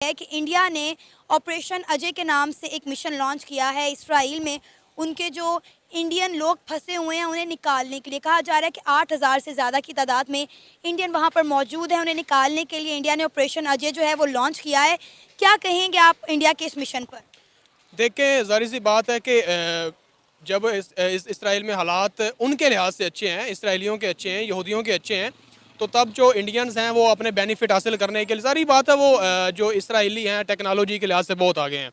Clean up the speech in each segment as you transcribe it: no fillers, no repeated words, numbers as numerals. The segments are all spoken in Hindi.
है कि इंडिया ने ऑपरेशन अजय के नाम से एक मिशन लॉन्च किया है इसराइल में। उनके जो इंडियन लोग फंसे हुए हैं उन्हें निकालने के लिए कहा जा रहा है कि 8,000 से ज़्यादा की तादाद में इंडियन वहां पर मौजूद हैं। उन्हें निकालने के लिए इंडिया ने ऑपरेशन अजय जो है वो लॉन्च किया है। क्या कहेंगे आप इंडिया के इस मिशन पर? देखें, ज़ाहिर सी बात है कि जब इसराइल में हालात उनके लिहाज से अच्छे हैं, इसराइलियों के अच्छे हैं, यहूदियों के अच्छे हैं, तो तब जो इंडियंस हैं वो अपने बेनिफिट हासिल करने के लिए, सारी बात है वो जो इसराइली हैं टेक्नोलॉजी के लिहाज से बहुत आगे हैं।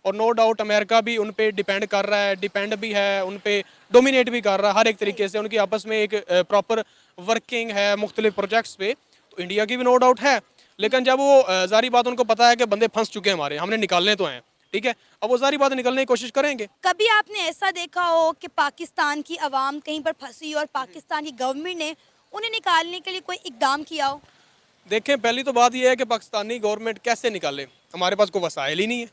और नो डाउट अमेरिका भी उन पे डिपेंड कर रहा है, डिपेंड भी है उन पे, डोमिनेट भी कर रहा है हर एक तरीके से। उनकी आपस में एक प्रॉपर वर्किंग है मुख्तलिफ प्रोजेक्ट्स पे, तो इंडिया की भी नो डाउट है। लेकिन जब वो जारी बात उनको पता है कि बंदे फंस चुके हैं हमारे, हमने निकालने तो हैं, ठीक है, अब वो सारी बात निकलने की कोशिश करेंगे। कभी आपने ऐसा देखा हो कि पाकिस्तान की आवाम कहीं पर फंसी हो और पाकिस्तान की गवर्नमेंट ने उन्हें निकालने के लिए कोई इकदाम किया हो? देखें, पहली तो बात यह है कि पाकिस्तानी गवर्नमेंट कैसे निकाले, हमारे पास कोई वसाइल ही नहीं है,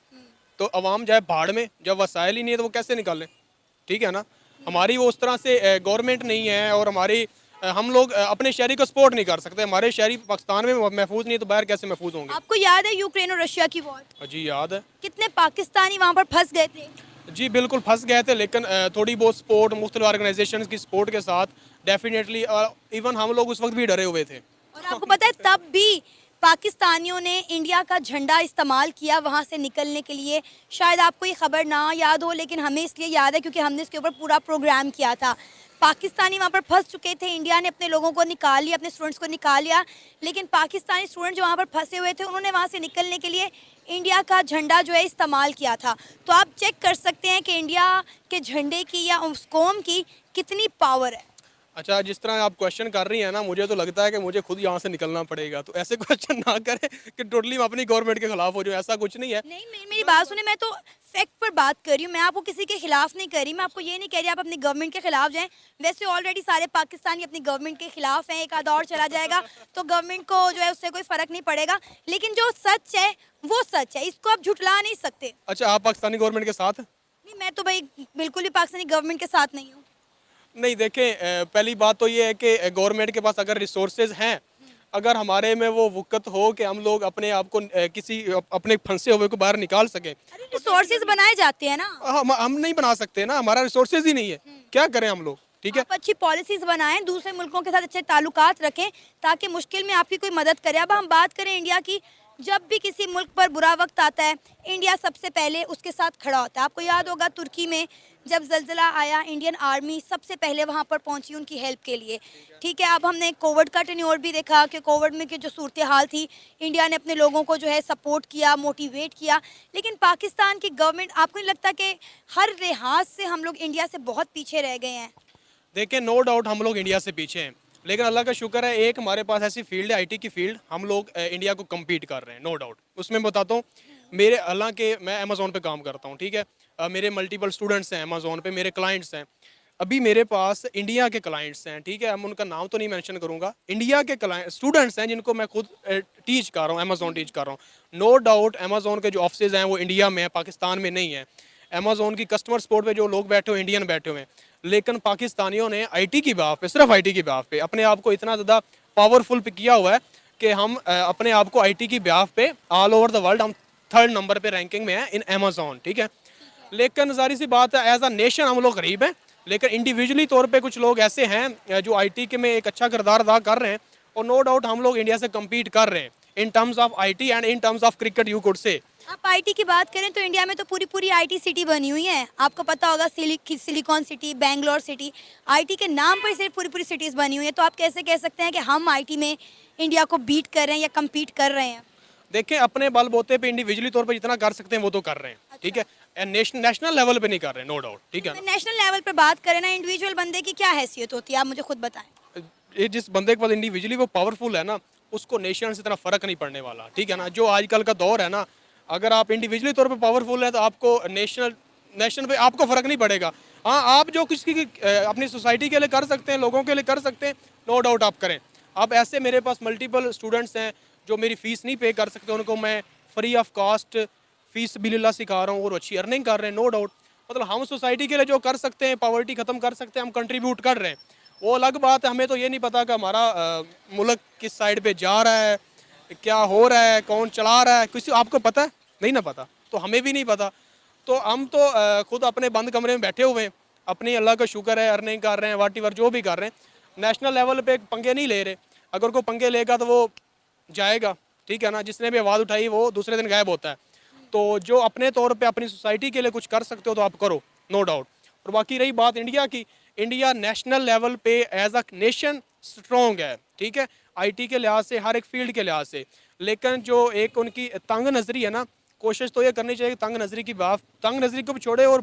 तो अवाम जाए भाड़ में, जब वसाइल ही नहीं है तो वो कैसे निकालें, ठीक है ना। हमारी वो उस तरह से गवर्नमेंट नहीं है, और हमारी हम लोग अपने शहरी को सपोर्ट नहीं कर सकते। हमारे शहरी पाकिस्तान में महफूज नहीं है तो बाहर कैसे महफूज होंगे। आपको याद है यूक्रेन और रशिया की वॉर? जी याद है। कितने पाकिस्तानी वहां पर फंस गए थे? जी बिल्कुल फंस गए थे, लेकिन थोड़ी बहुत सपोर्ट मुख्तलिफ ऑर्गेनाइजेशन की सपोर्ट के साथ डेफिनेटली, इवन हम लोग उस वक्त भी डरे हुए थे। और आपको पता है तब भी पाकिस्तानियों ने इंडिया का झंडा इस्तेमाल किया वहां से निकलने के लिए। शायद आपको ये खबर ना याद हो, लेकिन हमें इसलिए याद है क्योंकि हमने इसके ऊपर पूरा प्रोग्राम किया था। पाकिस्तानी वहाँ पर फंस चुके थे, इंडिया ने अपने लोगों को निकाल लिया, अपने स्टूडेंट्स को निकाल लिया, लेकिन पाकिस्तानी स्टूडेंट जो वहाँ पर फंसे हुए थे उन्होंने वहाँ से निकलने के लिए इंडिया का झंडा जो है इस्तेमाल किया था। तो आप चेक कर सकते हैं कि इंडिया के झंडे की या उस कौम की कितनी पावर है। अच्छा, जिस तरह आप क्वेश्चन कर रही हैं ना, मुझे तो लगता है कि मुझे खुद यहाँ से निकलना पड़ेगा, तो ऐसे क्वेश्चन ना करें कि टोटली मैं अपनी गवर्नमेंट के खिलाफ हो जाऊँ, ऐसा कुछ नहीं है। नहीं, मेरी बात सुने, मैं तो फैक्ट पर बात कर रही हूँ, मैं आपको किसी के खिलाफ नहीं कर रही, मैं आपको ये नहीं कह रही आप अपनी गवर्नमेंट के खिलाफ जाएं। वैसे ऑलरेडी सारे पाकिस्तानी अपनी गवर्नमेंट के खिलाफ हैं, एक आधा और चला जाएगा तो गवर्नमेंट को जो है उससे कोई फर्क नहीं पड़ेगा, लेकिन जो सच है वो सच है, इसको आप झुठला नहीं सकते। अच्छा, आप पाकिस्तानी गवर्नमेंट के साथ? नहीं, मैं तो भाई बिल्कुल भी पाकिस्तानी गवर्नमेंट के साथ नहीं हूँ। नहीं, देखें, पहली बात तो ये है कि गवर्नमेंट के पास अगर रिसोर्सेज हैं, अगर हमारे में वो वक़्त हो कि हम लोग अपने आप को किसी अपने फंसे हुए को बाहर निकाल सकें। अरे रिसोर्सेज बनाए जाते हैं ना। हम नहीं बना सकते ना, हमारा रिसोर्सेज ही नहीं है, क्या करें हम लोग, ठीक है। आप अच्छी पॉलिसीज बनाएं, दूसरे मुल्कों के साथ अच्छे ताल्लुकात रखें ताकि मुश्किल में आपकी कोई मदद करे। अब हम बात करें इंडिया की, जब भी किसी मुल्क पर बुरा वक्त आता है इंडिया सबसे पहले उसके साथ खड़ा होता है। आपको याद होगा तुर्की में जब जलजिला आया, इंडियन आर्मी सबसे पहले वहां पर पहुंची उनकी हेल्प के लिए, ठीक है। अब हमने कोविड का टेन्योर भी देखा कि कोविड में की जो सूरत हाल थी, इंडिया ने अपने लोगों को जो है सपोर्ट किया, मोटिवेट किया, लेकिन पाकिस्तान की गवर्नमेंट, आपको नहीं लगता कि हर लिहाज से हम लोग इंडिया से बहुत पीछे रह गए हैं? देखिए, नो डाउट हम लोग इंडिया से पीछे हैं, लेकिन अल्लाह का शुक्र है एक हमारे पास ऐसी फील्ड है, आईटी की फील्ड, हम लोग इंडिया को कम्पीट कर रहे हैं, नो डाउट। उसमें बताता हूँ, मेरे हालांकि मैं अमेज़ोन पे काम करता हूँ, ठीक है, मेरे मल्टीपल स्टूडेंट्स हैं अमेज़ोन पे, मेरे क्लाइंट्स हैं। अभी मेरे पास इंडिया के क्लाइंट्स हैं, ठीक है, हम उनका नाम तो नहीं मेंशन करूँगा, इंडिया के क्लाइंट स्टूडेंट्स हैं जिनको मैं खुद टीच कर रहा हूँ, अमेज़ोन टीच कर रहा हूँ। नो डाउट अमेज़ोन के जो ऑफिस हैं वो इंडिया में है, पाकिस्तान में नहीं है। अमेज़ोन की कस्टमर सपोर्ट पे जो लोग बैठे हुए इंडियन बैठे हुए हैं, लेकिन पाकिस्तानियों ने आईटी की बात पे, सिर्फ आईटी की बात पे अपने आप को इतना ज़्यादा पावरफुल पे किया हुआ है कि हम अपने आप को आईटी की ब्याफ पे ऑल ओवर द वर्ल्ड हम 3rd नंबर पे रैंकिंग में हैं इन अमेज़ोन, ठीक है। लेकिन ज़ाहिर सी बात है एज अ नेशन हम लोग गरीब हैं, लेकिन इंडिविजुअली तौर पे कुछ लोग ऐसे हैं जो आईटी के में एक अच्छा किरदार अदा कर रहे हैं, और नो डाउट हम लोग इंडिया से कम्पीट कर रहे हैं in terms of IT and in terms of cricket, you could say. आप आईटी की बात करें तो इंडिया में तो पूरी पूरी आईटी सिटी बनी हुई है। आपको पता होगा silicon city, Bangalore city, IT के नाम पर सिर्फ पूरी पूरी सिटीज़ बनी हुई है। तो आप कैसे कह सकते हैं कि हम आईटी में इंडिया को बीट कर रहे हैं या कम्पीट कर रहे हैं? देखें, अपने बलबूते पे इंडिविजुअली तौर पे जितना कर सकते हैं वो तो कर रहे हैं, ठीक है, नेशनल लेवल पे नहीं कर रहे, नो डाउट, ठीक है। नेशनल लेवल पर बात करें ना, इंडिविजुअल बंदे की क्या हैसियत होती है, आप मुझे खुद बताएं। ये जिस बंदे के पास इंडिविजुअली वो पावरफुल है ना, उसको नेशन से इतना फ़र्क नहीं पड़ने वाला, ठीक है ना। जो आजकल का दौर है ना, अगर आप इंडिविजुअली तौर पे पावरफुल हैं तो आपको नेशन पे आपको फ़र्क नहीं पड़ेगा। हाँ, आप जो किसी की अपनी सोसाइटी के लिए कर सकते हैं, लोगों के लिए कर सकते हैं, नो डाउट आप करें। अब ऐसे मेरे पास मल्टीपल स्टूडेंट्स हैं जो मेरी फ़ीस नहीं पे कर सकते, उनको मैं फ्री ऑफ कॉस्ट फ़ीस बिल्ला सिखा रहा हूँ और अच्छी अर्निंग कर रहे हैं, नो डाउट। मतलब हम सोसाइटी के लिए जो कर सकते हैं, पॉवर्टी ख़त्म कर सकते हैं, हम कंट्रीब्यूट कर रहे हैं, वो अलग बात है। हमें तो ये नहीं पता कि हमारा मुल्क किस साइड पे जा रहा है, क्या हो रहा है, कौन चला रहा है, किसी आपको पता है? नहीं ना पता, तो हमें भी नहीं पता। तो हम तो खुद अपने बंद कमरे में बैठे हुए हैं, अपनी अल्लाह का शुक्र है अर्निंग कर रहे हैं, वाटीवर जो भी कर रहे हैं। नेशनल लेवल पे पंगे नहीं ले रहे, अगर कोई पंगे लेगा तो वो जाएगा, ठीक है ना। जिसने भी आवाज़ उठाई वो दूसरे दिन गायब होता है। तो जो अपने तौर पे अपनी सोसाइटी के लिए कुछ कर सकते हो तो आप करो, नो डाउट। और बाकी रही बात इंडिया की, इंडिया नेशनल लेवल पे एज अ नेशन स्ट्रॉन्ग है, ठीक है, आईटी के लिहाज से, हर एक फील्ड के लिहाज से। लेकिन जो एक उनकी तंग नज़री है ना, कोशिश तो ये करनी चाहिए कि तंग नज़री की बात, तंग नज़री को भी छोड़े और